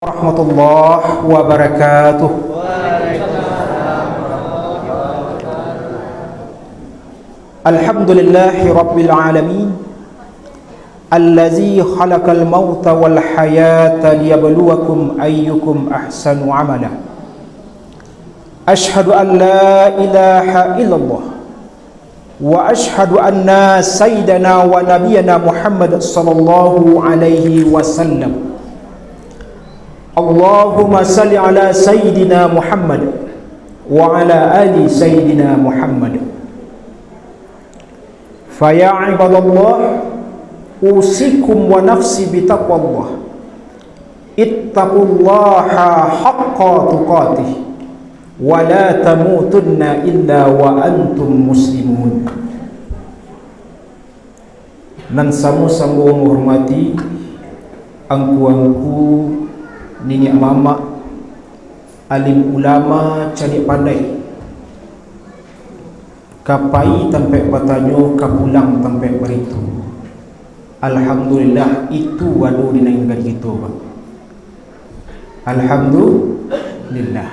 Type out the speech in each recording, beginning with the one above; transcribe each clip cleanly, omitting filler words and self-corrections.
Warahmatullahi wabarakatuh. Alhamdulillahi rabbil alamin allazi khalaqal mauta wal hayata liyabluwakum ayyukum ahsanu amala. Ashhadu an la ilaha illallah wa ashhadu anna sayyidana wa nabiyyana Muhammad sallallahu alaihi wasallam. Allahumma salli ala Sayyidina Muhammad wa ala ali Sayyidina Muhammad. Faya ibadallah, usikum wa nafsi bitaqwallah. Ittaqullaha haqqa tuqatih wa la tamutunna illa wa antum muslimun. Nan samu-samu menghormati angku-angku, nenek mama, alim ulama, cari pandai, kapai sampai patanyo, kapulang sampai beritu. Alhamdulillah, itu wadu di negara kita, Pak. Alhamdulillah.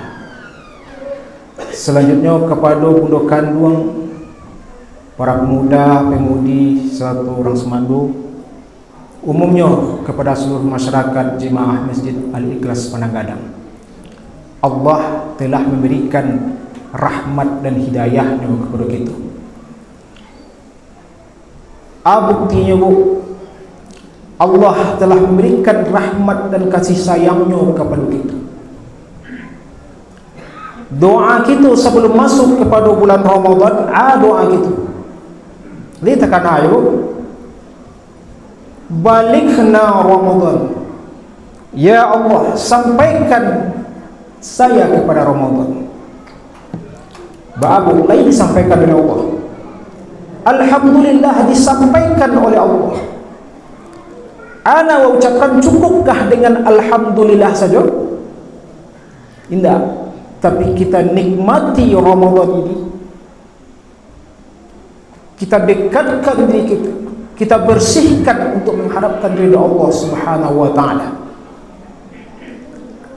Selanjutnya kepada budak kandung, para pemuda, pemudi, satu orang semadu, umumnya kepada seluruh masyarakat jemaah Masjid Al-Ikhlas Pananggadang, Allah telah memberikan rahmat dan hidayahnya kepada kita. Buktinya, Bu, Allah telah memberikan rahmat dan kasih sayangnya kepada kita. Doa kita sebelum masuk kepada bulan Ramadan, doa kita, lihatkan ayo, balikna Ramadan, ya Allah, sampaikan saya kepada Ramadan. Babu lain disampaikan oleh Allah, alhamdulillah disampaikan oleh Allah. Ana ucapkan cukupkah dengan alhamdulillah saja? Tidak. Tapi kita nikmati Ramadan ini, kita dekatkan diri kita, kita bersihkan untuk mengharapkan ridha Allah Subhanahu wa taala.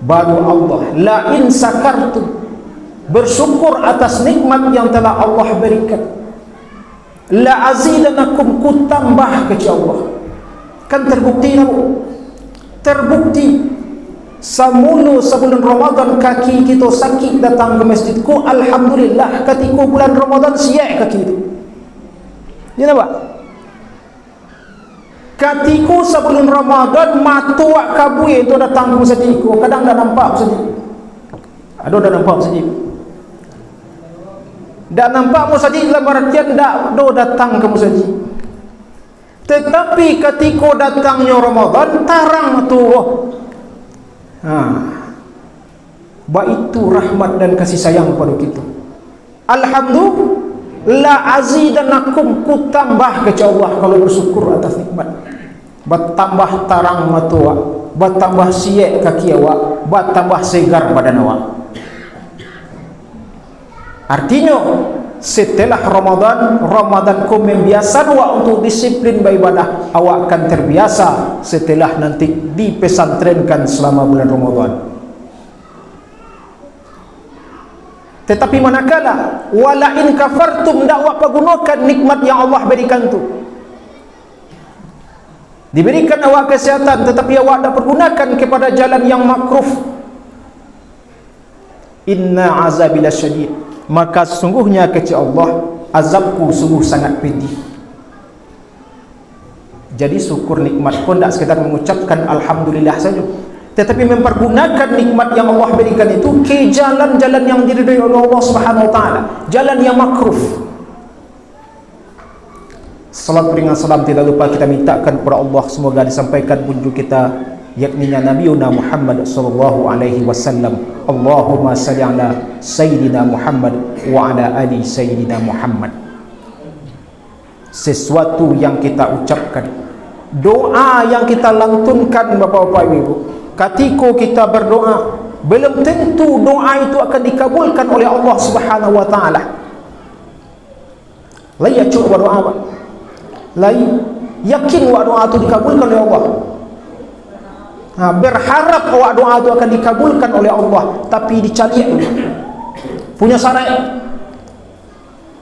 Baru Allah, la in sakartum, bersyukur atas nikmat yang telah Allah berikan, la azidanakum, ku tambah ke Allah. Kan terbukti, terbukti samulu sebelum Ramadan kaki kita sakit datang ke masjidku, alhamdulillah ketika bulan Ramadan siap kaki itu. Ya nampak? Katiku sebelum Ramadan matuak kabui itu datang ke masjidku, kadang tak nampak masjid. Ada dah nampak masjid. Tak nampak masjid dalam artian tak do datang ke masjid. Tetapi ketika datangnya Ramadan, tarang tu. Ba itu rahmat dan kasih sayang pada kita. Alhamdulillah, azidanakum, ku tambah ke Allah kalau bersyukur atas nikmat. Bertambah tarang matua, bertambah siek kaki awak, bertambah segar badan awak. Artinya setelah Ramadan ku membiasakan awak untuk disiplin beribadah, awak akan terbiasa setelah nanti dipesantrenkan selama bulan Ramadan. Tetapi manakala wala in kafartum, ndak awak pergunakan nikmat yang Allah berikan tu. Diberikan awak kesehatan tetapi awak tak pergunakan kepada jalan yang makruh, inna azabi lasyadid, maka sesungguhnya kecil Allah, azabku sungguh sangat pedih. Jadi syukur nikmat pun tak sekadar mengucapkan alhamdulillah saja, tetapi mempergunakan nikmat yang Allah berikan itu ke jalan-jalan yang diridhai oleh Allah Subhanahu wa taala, jalan yang makruh. Salat beringat salam tidak lupa kita mintakan kepada Allah, semoga disampaikan punjuk kita, yakni Nabiuna Muhammad sallallahu alaihi wasallam. Allahumma salli ala Sayyidina Muhammad wa ala ali Sayyidina Muhammad. Sesuatu yang kita ucapkan, doa yang kita lantunkan, Bapak-bapak Ibu, ketika kita berdoa, belum tentu doa itu akan dikabulkan oleh Allah Subhanahu wa taala. Layak cuba doa, lain yakin doa itu dikabulkan oleh Allah. Berharap awak doa itu akan dikabulkan oleh Allah, tapi dicaliak punya syarat.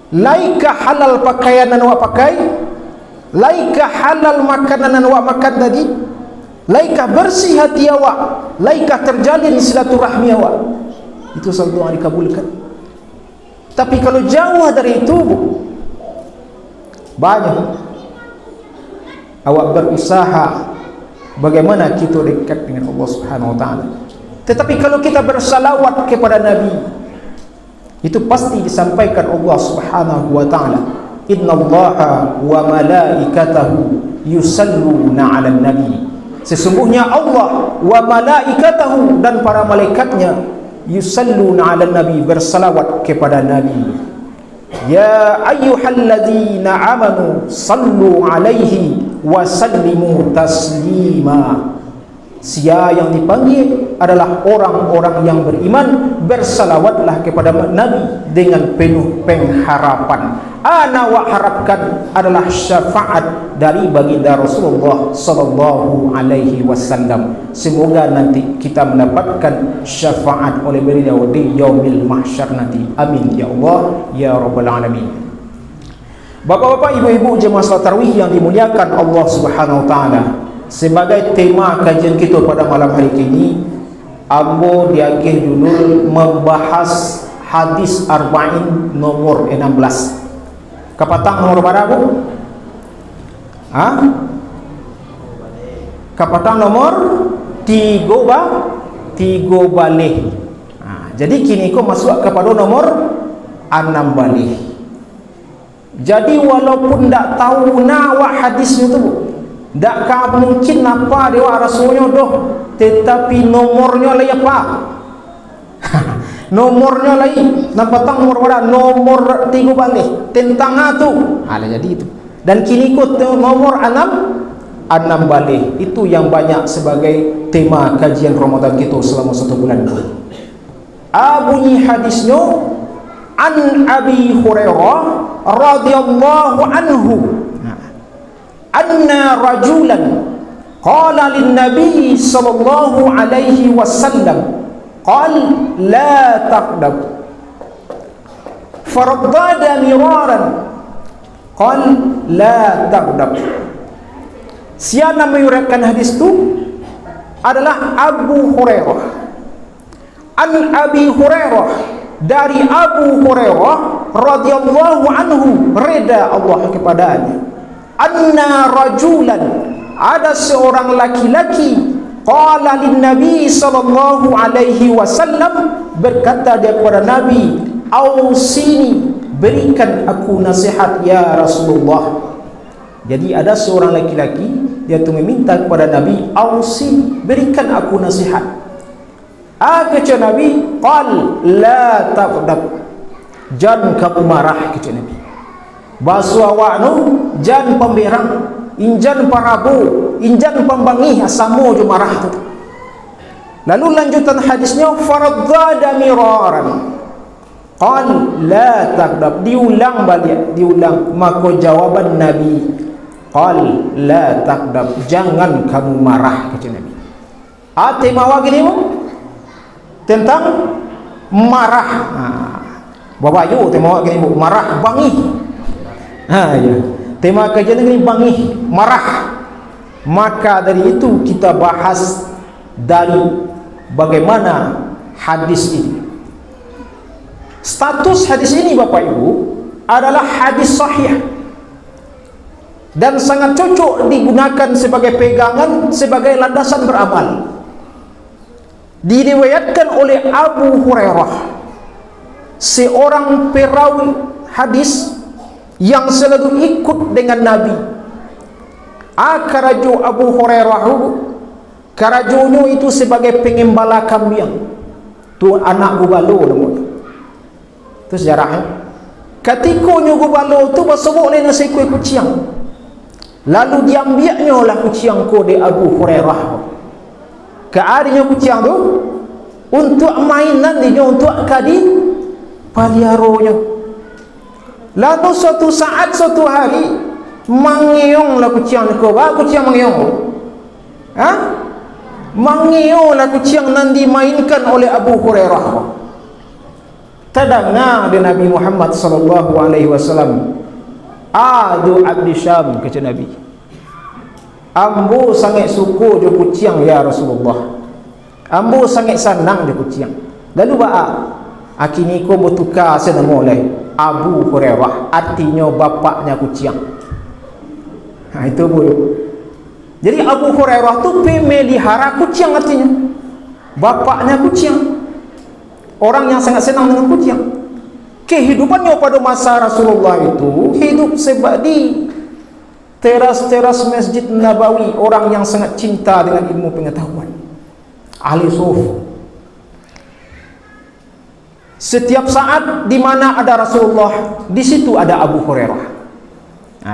Laika halal pakaian yang awak pakai, laika halal makanan yang awak makan tadi, laika bersih hati awak, laika terjalin silaturahmi awak, itu selalu doa dikabulkan. Tapi kalau jauh dari itu, banyak awak berusaha bagaimana kita dekat dengan Allah Subhanahu wa taala. Tetapi kalau kita bersalawat kepada Nabi, itu pasti disampaikan Allah Subhanahu wa taala, innallaha wa malaikatahu yusalluna 'alan nabi. Sesungguhnya Allah wa malaikatahu, dan para malaikatnya, yusalluna 'alan nabi, bersalawat kepada Nabi. Ya ayyuhalladzina amanu sallu 'alaihi wa sallimu taslima. Sia yang dipanggil adalah orang-orang yang beriman, bersalawatlah kepada Nabi dengan penuh pengharapan. Ana wa harapkan adalah syafaat dari baginda Rasulullah sallallahu alaihi wasallam. Semoga nanti kita mendapatkan syafaat oleh beliau di yaumil mahsyar nanti. Amin ya Allah ya rabbal alamin. Bapak-bapak, ibu-ibu jemaah salat tarawih yang dimuliakan Allah Subhanahu wa taala, sebagai tema kajian kita pada malam hari ini, ambo diagih judul membahas hadis arba'in nomor 16. Kapatang nomor berapa? Kapatang nomor 3 balik. Jadi kini ko masuk kepada nomor 6 balik. Jadi walaupun tak tahu nawa hadis itu, tak mungkin apa dewa rasulnya doh, tetapi nomornya lagi apa? Nomornya lagi nampak nomor berapa? Nomor 3 balik tentang itu. Jadi itu. Dan kini ikut nomor 6 balik. Itu yang banyak sebagai tema kajian Ramadan kita selama 1 bulan. Bunyi hadisnya, an Abi Hurairah radhiyallahu anhu, anna rajulan qala lin nabi sallallahu alaihi wasallam qal la taqdab faraddada miraran qal la taqdab. Siapa meriwayatkan hadis itu adalah Abu Hurairah. An Abi Hurairah, dari Abu Hurairah radhiyallahu anhu, reda Allah kepadanya, anna rajulan, ada seorang laki-laki, qala lin nabi sallallahu alaihi wasallam, berkata dia kepada Nabi, ausini, berikan aku nasihat ya Rasulullah. Jadi ada seorang laki-laki, dia tu meminta kepada Nabi, ausini, berikan aku nasihat. Kata Nabi, qal la taqdab, jangan kamu marah. Kata Nabi, basu awak nu jan pemberang, injan parabu, injan pembangih, asamu je marah tu. Lalu lanjutan hadisnya, faradzada miraran qal la taqdab, diulang balik, diulang. Maka jawaban Nabi, qal la taqdab, jangan kamu marah. Kata Nabi. Tema wagini tentang marah. Bapak yuk tema wagini marah bangih. Ya. Tema kajian ini bangih, marah. Maka dari itu kita bahas dari bagaimana hadis ini. Status hadis ini Bapak Ibu adalah hadis sahih dan sangat cocok digunakan sebagai pegangan, sebagai landasan beramal. Diriwayatkan oleh Abu Hurairah, seorang perawi hadis yang selalu ikut dengan Nabi. Karaju Abu Hurairah, karajunya itu sebagai pengembala kambing. Tu anak gubalo namanya. Itu sejarahnya. Ketika gubalo tu basebok le nasi kue kucing. Lalu diambilnya lah kucing ko de Abu Hurairah. Keadinya kucing tu untuk mainan dia, untuk kadi paliaronya. Lalu suatu saat, suatu hari, mangyong lah kucing ko. Kucing mangyong. Mangio lah kucing nan dimainkan oleh Abu Hurairah. Tadanga di Nabi Muhammad sallallahu alaihi wasallam. Adu abdi Syam, kata Nabi. Ambo sangat suku je kucing ya Rasulullah. Ambo sangat senang je kucing. Lalu akini ko bertukar senama oleh Abu Hurairah, artinya bapaknya kucing. Itu boleh. Jadi Abu Hurairah tu pemelihara kucing, artinya bapaknya kucing. Orang yang sangat senang dengan kucing. Kehidupannya pada masa Rasulullah itu hidup sebab di teras-teras Masjid Nabawi, orang yang sangat cinta dengan ilmu pengetahuan, ahli sufi. Setiap saat di mana ada Rasulullah, di situ ada Abu Hurairah.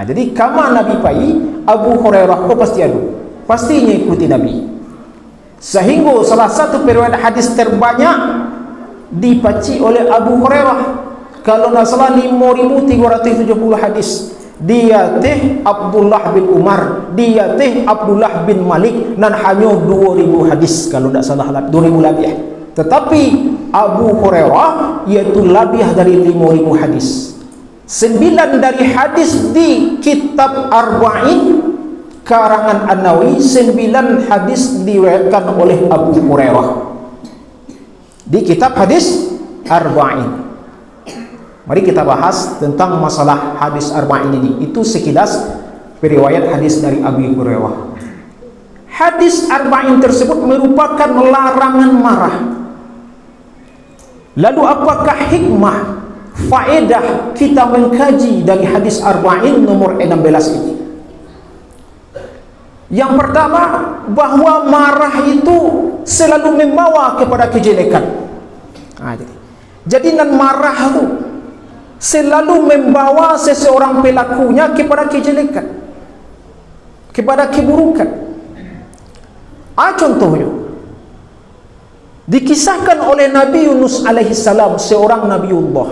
Jadi kama Nabi pai, Abu Hurairah ko pasti ada, pastinya ikuti Nabi. Sehingga salah satu periwayat hadis terbanyak dipaci oleh Abu Hurairah. Kalau nak salah 5.370 hadis. Dia teh Abdullah bin Umar, dia teh Abdullah bin Malik, dan hanya 2.000 hadis kalau tak salah, 2.000 lebih. Tetapi Abu Hurairah iaitu lebih dari 5.000 hadis. 9 dari hadis di kitab Arba'in karangan An-Nawawi, 9 hadis diriwayatkan oleh Abu Hurairah di kitab hadis Arba'in. Mari kita bahas tentang masalah hadis Arba'in ini. Itu sekilas periwayat hadis dari Abu Hurairah. Hadis Arba'in tersebut merupakan larangan marah. Lalu apakah hikmah, faedah kita mengkaji dari hadis Arba'in nomor 16 ini? Yang pertama, bahwa marah itu selalu membawa kepada kejelekan. Jadi nan marah itu selalu membawa seseorang pelakunya kepada kejelekan, kepada keburukan. Contohnya dikisahkan oleh Nabi Yunus alaihissalam, seorang Nabiullah.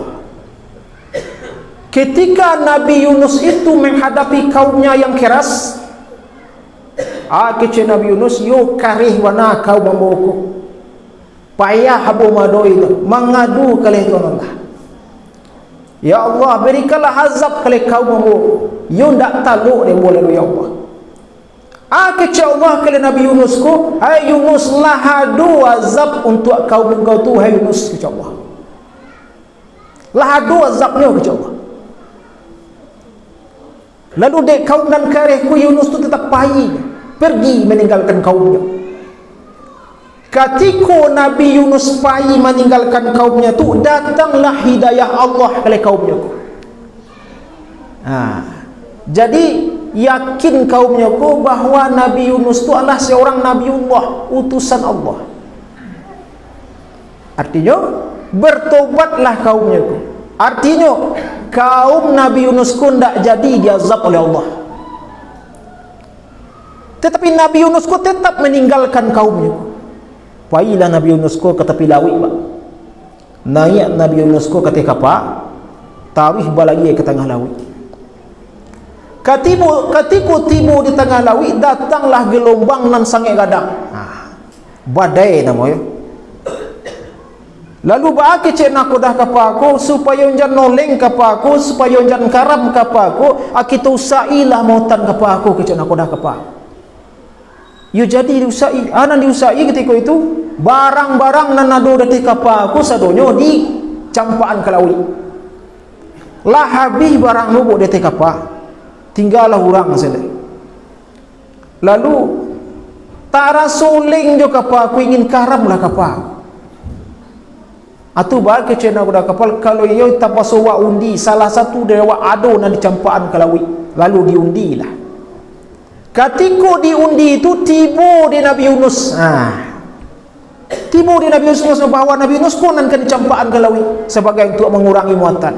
Ketika Nabi Yunus itu menghadapi kaumnya yang keras, kece Nabi Yunus, yo karih wana kau mamoko, payah habu madoi mengadu kalih Tuhan Allah. Ya Allah, berikanlah azab kalih kau mamoko, yo ndak taluk dia boleh ya Allah. Kece Allah kalih Nabi Yunus ko, hai Yunus, lahadu azab untuk kaum engkau tu, hai Yunus, kece Allah. Lahadu azabnya, kece Allah. Lalu dek kaum dan karihku Yunus tu tetap pahit, pergi meninggalkan kaumnya. Ketika Nabi Yunus pahit meninggalkan kaumnya tu, datanglah hidayah Allah kepada kaumnya. Jadi yakin kaumnya ku bahawa Nabi Yunus tu adalah seorang Nabiullah, utusan Allah. Artinya bertobatlah kaumnya ku. Artinya kaum Nabi Yunus ku tidak jadi diazab oleh Allah. Tetapi Nabi Yunus ku tetap meninggalkan kaumnya. Pailah Nabi Yunus ku ke tepi laut, Pak. Naik Nabi Yunus ku ketika Pak tarikh balai ke tengah laut. Ketika tiba di tengah laut, datanglah gelombang nan sangat gadang. Badai namanya. Lalu baaki cek nak dah kapa aku supaya jangan noleng kapa aku, supaya jangan karam kapa aku, kita usailah mautan kapa aku kecek nak dah kapa. You jadi diusai, anan diusai ketika itu barang-barang nan ado detik kapa aku sadonyo di campaan ke laut. Lah habis barang nubu detik kapa, tinggallah orang saja. Lalu tara soling jo kapa aku, ingin karam lah kapa. Atau bah kecena kuda kapal, kalau ia tapasowa undi salah satu dewa ado nan dicampaan ke laut, lalu diundilah. Ketika diundi itu tiba di Nabi Yunus. Tiba di Nabi Yunus bahawa Nabi Yunus konan kan dicampaan ke laut sebagai untuk mengurangi muatan.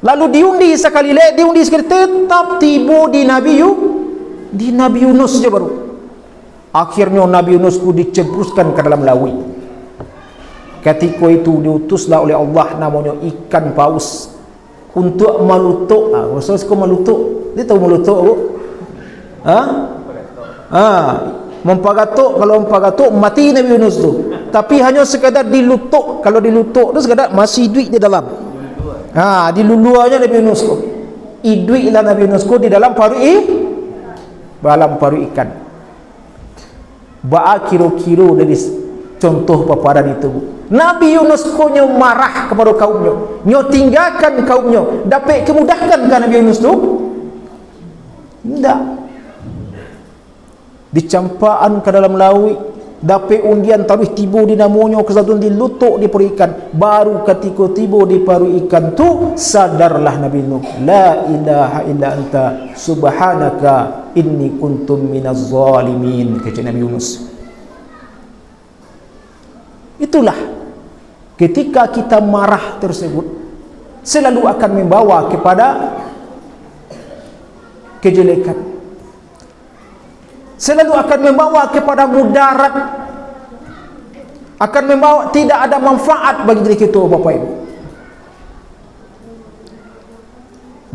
Lalu diundi sekali lagi, diundi sekali, tetap tiba di Nabi Yunus saja baru. Akhirnya Nabi Yunus ku dicebruskan ke dalam laut. Ketika itu diutuslah oleh Allah namanya ikan paus untuk melutuk. Rasul suka melutuk. Dia tahu melutuk? Mempagatuk, kalau mempagatuk mati Nabi Yunus tu. Tapi hanya sekadar dilutuk. Kalau dilutuk tu sekadar masih duit di dalam. Diluluanya Nabi Yunus tu. Duitlah Nabi Yunus tu di dalam paru ikan. Kira-kira dari contoh paparan itu. Nabi Yunus ko nyo marah kepada kaumnya. Nyo tinggalkan kaumnya. Dapat kemudahan kan Nabi Yunus tu? Tidak. Dicampaan ke dalam laut, dapat undian taruh tiba di namanya kesatuan dilutuk di paru ikan. Baru ketika tiba di paru ikan tu sadarlah Nabi Nuh, la ilaha illa anta subhanaka inni kuntum minaz zalimin, kata Nabi Yunus. Itulah ketika kita marah tersebut selalu akan membawa kepada kejelekan, selalu akan membawa kepada mudarat, akan membawa tidak ada manfaat bagi diri kita, Bapak Ibu.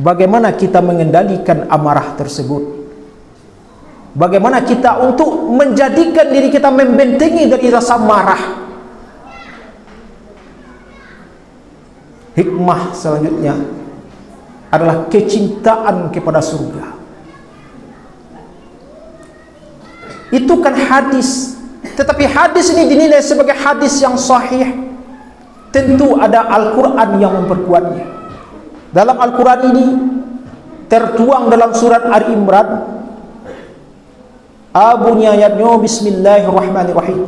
Bagaimana kita mengendalikan amarah tersebut? Bagaimana kita untuk menjadikan diri kita membentengi dari rasa marah? Hikmah selanjutnya adalah kecintaan kepada surga. Itu kan hadis, tetapi hadis ini dinilai sebagai hadis yang sahih. Tentu ada Al-Quran yang memperkuatnya. Dalam Al-Quran ini tertuang dalam surat Ali Imran, bunyi ayatnya, bismillahirrahmanirrahim,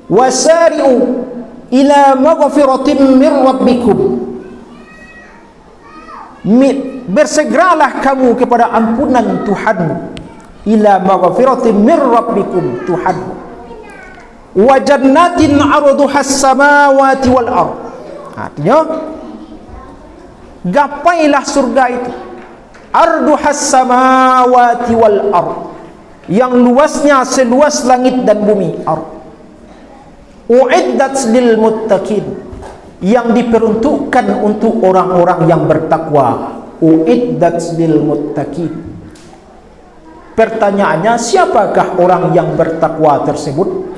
wasari'u ila maghfiratin min rabbikum, bersegeralah kamu kepada ampunan Tuhanmu, ila maghfiratin min rabbikum, Tuhanmu, wa jannatin 'arduhas samawati wal ard. Artinya gapailah surga itu, arduhas samawati wal ard, yang luasnya seluas langit dan bumi, ard. Uiddat lil muttaqin, yang diperuntukkan untuk orang-orang yang bertakwa. Uiddat lil muttaqin. Pertanyaannya, siapakah orang yang bertakwa tersebut?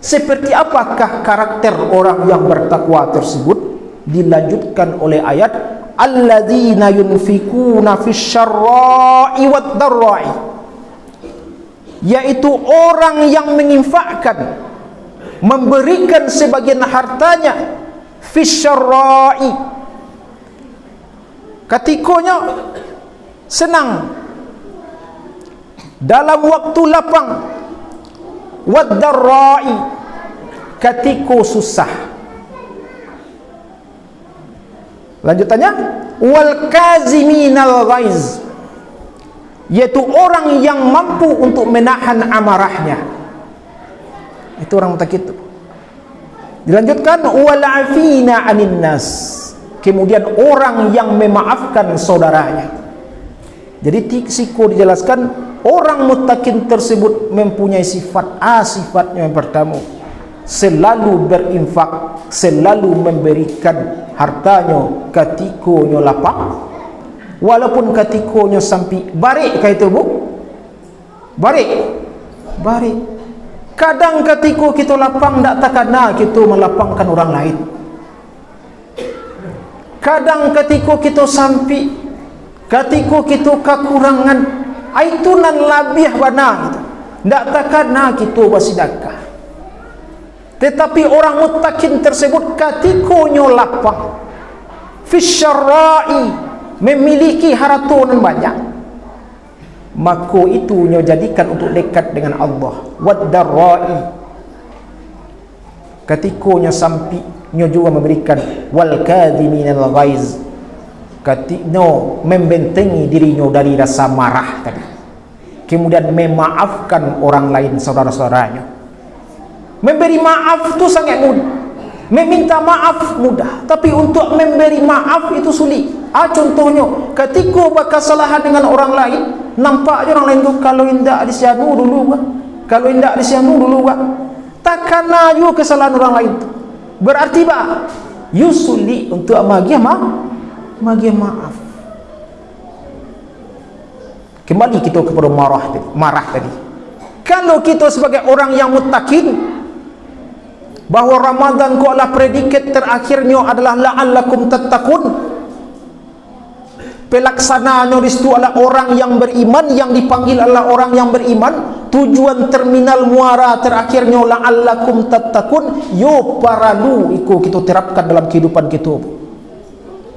Seperti apakah karakter orang yang bertakwa tersebut? Dilanjutkan oleh ayat, alladzina yunfikuna fisyarra'i wad darra'i, yaitu orang yang menginfakkan, memberikan sebagian hartanya, fisyarra'i, ketikanya senang, dalam waktu lapang, wad-darra'i, ketika susah. Lanjutannya, wal kaziminal ghaiz, yaitu orang yang mampu untuk menahan amarahnya. Itu orang muttaqin itu. Dilanjutkan, wal afina 'anin nas, kemudian orang yang memaafkan saudaranya. Jadi siko dijelaskan, orang muttaqin tersebut mempunyai sifat sifatnya yang pertama, selalu berinfak, selalu memberikan hartanya ketikanya lapang, walaupun ketikanya sampai barik. Kah itu, Bu? Barik. Kadang ketika kita lapang, tak takana kita melapangkan orang lain. Kadang ketika kita sampai, ketika kita kekurangan, itu nan labih bana kita, tak takana kita bersedekah. Tetapi orang muttaqin tersebut ketikanya lapang, fisyarra'i, memiliki harta yang banyak, maka itu nyo jadikan untuk dekat dengan Allah. Wad-darra'i, ketika nyo sampai, nyo juga memberikan wal kadhiminal ghaiz, ketika membentengi dirinya dari rasa marah tadi, kemudian memaafkan orang lain, saudara-saudaranya. Memberi maaf itu sangat mudah, meminta maaf mudah, tapi untuk memberi maaf itu sulit. Contohnya, ketika berkesalahan dengan orang lain, nampak je orang lain tu, kalau indak disianu dulu, kalau indak disianu dulu, takkan juga kesalahan orang lain tu. Berarti you sulit untuk magi maaf. Kembali kita kepada marah tadi. Kalau kita sebagai orang yang muttaqin, bahawa Ramadan ku adalah predikat terakhirnya adalah la'allakum tattaqun, pelaksananya di situ adalah orang yang beriman, yang dipanggil adalah orang yang beriman, tujuan terminal muara terakhirnya la'allakum tattaqun, yo paralu iku kita terapkan dalam kehidupan kita.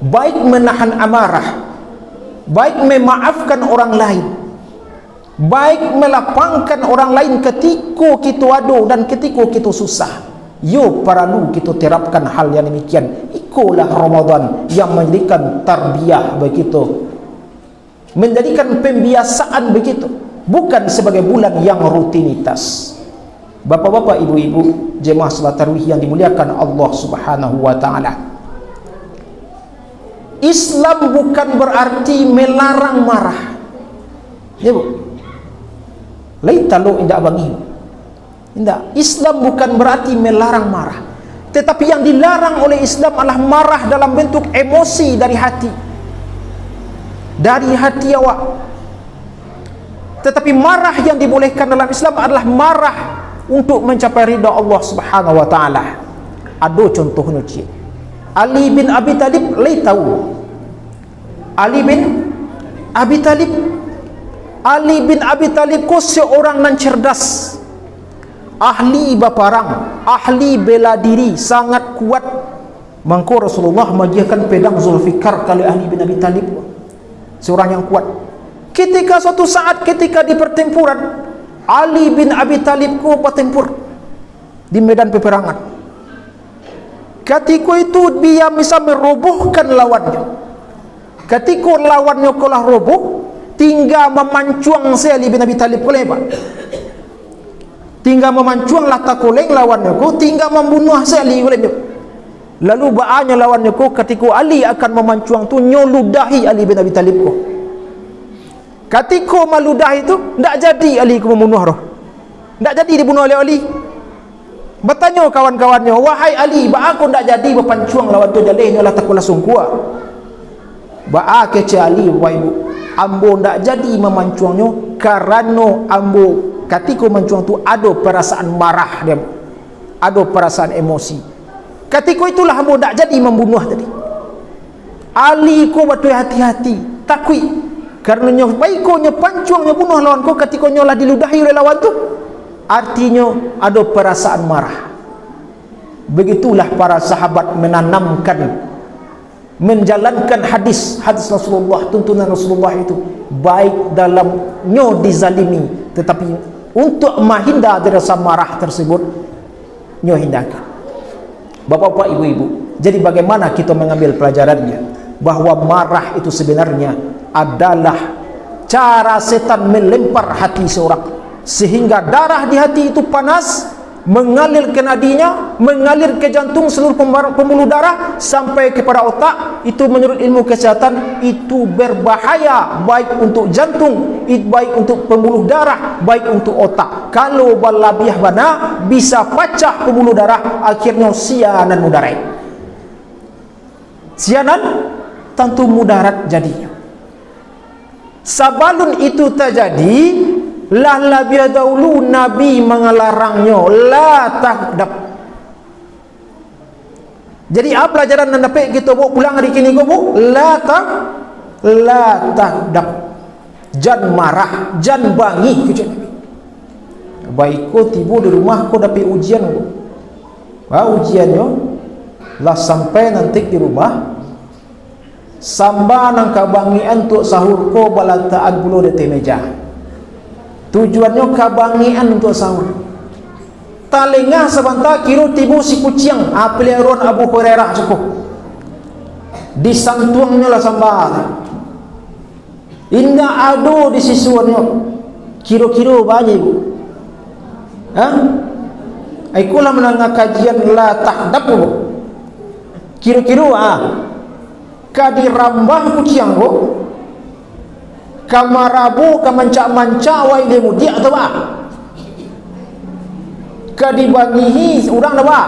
Baik menahan amarah, baik memaafkan orang lain, baik melapangkan orang lain ketika kita adu dan ketika kita susah. Yo paralu kita terapkan hal yang demikian. Ikulah Ramadan yang menjadikan tarbiyah begitu, menjadikan pembiasaan begitu, bukan sebagai bulan yang rutinitas. Bapak-bapak, ibu-ibu, jemaah salat tarawih yang dimuliakan Allah Subhanahu wa taala. Islam bukan berarti melarang marah. Ya Bu. Laita lo indak bangi. Tidak, Islam bukan berarti melarang marah, tetapi yang dilarang oleh Islam adalah marah dalam bentuk emosi dari hati awak. Tetapi marah yang dibolehkan dalam Islam adalah marah untuk mencapai ridha Allah Subhanahu wa taala. Ada contohnya cik Ali bin Abi Talib, lay tahu Ali bin Abi Talib ko seorang nan cerdas, ahli baparang, ahli bela diri, sangat kuat. Mangko Rasulullah magiakan pedang Zulfikar kali Ali bin Abi Talib, seorang yang kuat. Ketika suatu saat ketika di pertempuran, Ali bin Abi Talib ku bertempur di medan peperangan. Ketika itu dia bisa merobohkan lawannya. Ketika lawannya kalah roboh, tinggal memancuang Ali bin Abi Talib lebar. Tinggal memancuanglah takoleng lawannya ko, tinggal membunuh Ali olehnya. Lalu baanya lawannya ko ketika Ali akan memancuang tu nyoludahi Ali bin Abi Talib ko. Ketika maludahi itu ndak jadi Ali ko membunuh roh. Ndak jadi dibunuh oleh Ali. Bertanya kawan-kawannya, wahai Ali, ba aku ndak jadi berpancuang lawan tu jalehnya lah takolah sungkua. Ba kece Ali, wahai ibu, ambo ndak jadi memancuangnya karena ambo ketika mencuang tu ada perasaan marah dia, ada perasaan emosi. Ketika itulah ambo tak jadi membunuh tadi. Ali ko betul hati-hati, takui, karena nyo baik ko nyo pancuang nyo bunuh lawan ko ketika nyo lah diludahi oleh lawan tu, artinya ada perasaan marah. Begitulah para sahabat menanamkan, menjalankan hadis Rasulullah, tuntunan Rasulullah itu, baik dalam nyo dizalimi, tetapi untuk menghindar dari rasa marah tersebut nyo hindarkan. Bapak-bapak, ibu-ibu, jadi bagaimana kita mengambil pelajarannya? Bahwa marah itu sebenarnya adalah cara setan melempar hati seorang, sehingga darah di hati itu panas, mengalir ke nadinya, mengalir ke jantung, seluruh pembuluh darah sampai kepada otak. Itu menurut ilmu kesehatan itu berbahaya, baik untuk jantung, baik untuk pembuluh darah, baik untuk otak. Kalau berlebihan bana bisa pecah pembuluh darah, akhirnya sianan mudarat. Sianan tentu mudarat jadinya. Sebelum itu terjadi, lah lebih dahulu Nabi mengelarangnya, la takdab. Jadi apa pelajaran yang dapat kita bawa pulang hari ini ko bu? La takdab. Jangan marah, jangan bangi kecil Nabi. Baik ko tiba di rumah ko dapat ujian ko. Ujiannya lah sampai nanti di rumah samba nang kabangian untuk sahur ko balataan bulu di meja. Tujuannya kabangian untuk sahur. Talengah sebentar kira tibu si kucing peliharaan Abu Hurairah cukup. Disantuangnya lah sambal. Indah ado di sisuannya. Kira-kira banyak ibu. Ikulah menangah kajian la takdab bu. Kira-kira kadirambah kucing bu. Kamarabu kamancak-mancak wai dia mudi atau apa? Kadibangihi orang apa?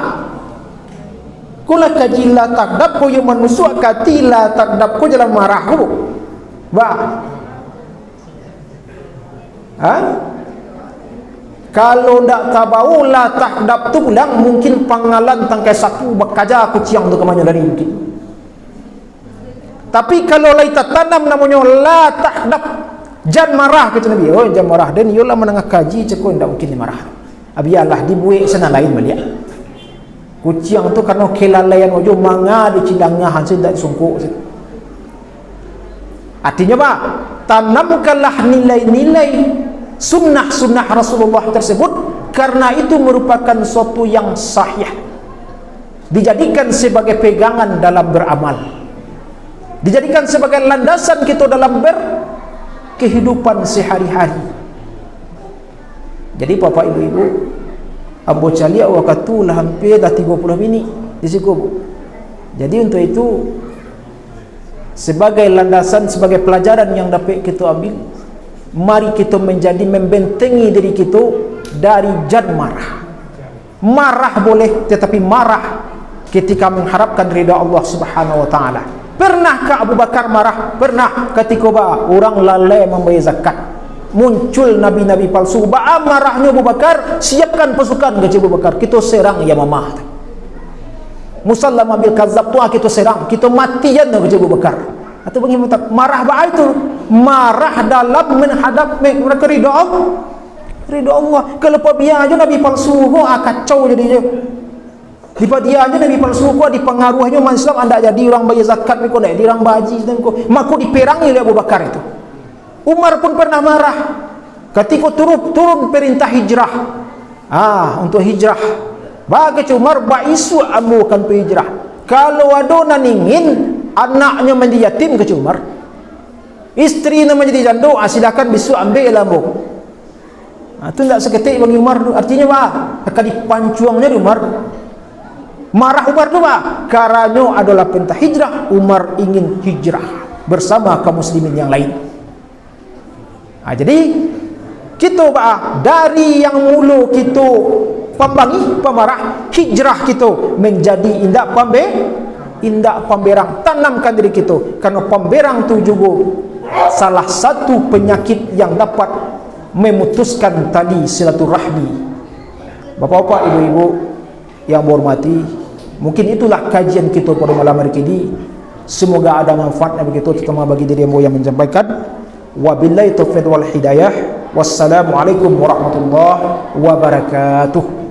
Kula kajila takdab ko yung manusuk katila takdab ko jalan marah ko. Ba. Ha? Kalau ndak tabau la tahdab tu pulang mungkin pangalan tangkai sapu bakaja aku ciang tu kemanyo dari mungkin. Tapi kalau lai tanam namanya la tahdab, jangan marah kata Nabi. Oh jangan marah, dan yola menengah kaji ceko ndak mungkin dimarah. Abiyalah dibuik sana lain balik. Kuciang tu karena kelalaian ojo manga di cidangah hasil dak sungkuk. Artinya apa? Tanamkanlah nilai-nilai sunnah-sunnah Rasulullah tersebut, karena itu merupakan suatu yang sahih, dijadikan sebagai pegangan dalam beramal, dijadikan sebagai landasan kita dalam berkehidupan sehari-hari. Jadi bapak ibu-ibu, Abu Calia wakatulah hampir dah 30 minit di siku. Jadi untuk itu sebagai landasan, sebagai pelajaran yang dapat kita ambil, mari kita menjadi membentengi diri kita dari jad marah. Marah boleh, tetapi marah ketika mengharapkan ridha Allah Subhanahu wa taala. Pernahkah Abu Bakar marah? Pernah ketika orang lalai membayar zakat. Muncul nabi-nabi palsu. Marahnya Abu Bakar, siapkan pasukan ke Abu Bakar. Kita serang Yamamah. Musallam bil kazzab tu kita serang, kita matian ke Abu Bakar. Atau bagaimana? Marah itu marah dalam menghadap mereka ridha Allah. Ridha Allah. Kalau biar aja nabi palsu kacau jadinya. Di dia aja nabi palsu dipengaruhnya umat Islam, anda jadi orang bayar zakat mereka nak dirang baji dan maka diperangi oleh Abu Bakar itu. Umar pun pernah marah ketika turun perintah hijrah. Untuk hijrah. Bagi Umar baisu amu kan hijrah. Kalau ada naningin anaknya menjadi yatim ke Umar, isteri nama menjadi janda, silakan bisu ambil lambu. Itu tidak seketik bagi Umar. Artinya apa? Akan dipancuangnya di Umar. Marah Umar tu apa? Karena adalah perintah hijrah. Umar ingin hijrah bersama kaum muslimin yang lain. Jadi kita dari yang mulu kita pembangi, pemarah, hijrah kita menjadi indak pemberang. Tanamkan diri kita, karena pemberang itu juga salah satu penyakit yang dapat memutuskan tali silaturahmi. Bapak-bapak, ibu-ibu yang berhormati, mungkin itulah kajian kita pada malam hari ini. Semoga ada manfaatnya begitu, terutama bagi diri yang menyampaikan. Wabillahi taufiq wal hidayah. Wassalamualaikum warahmatullahi wabarakatuh.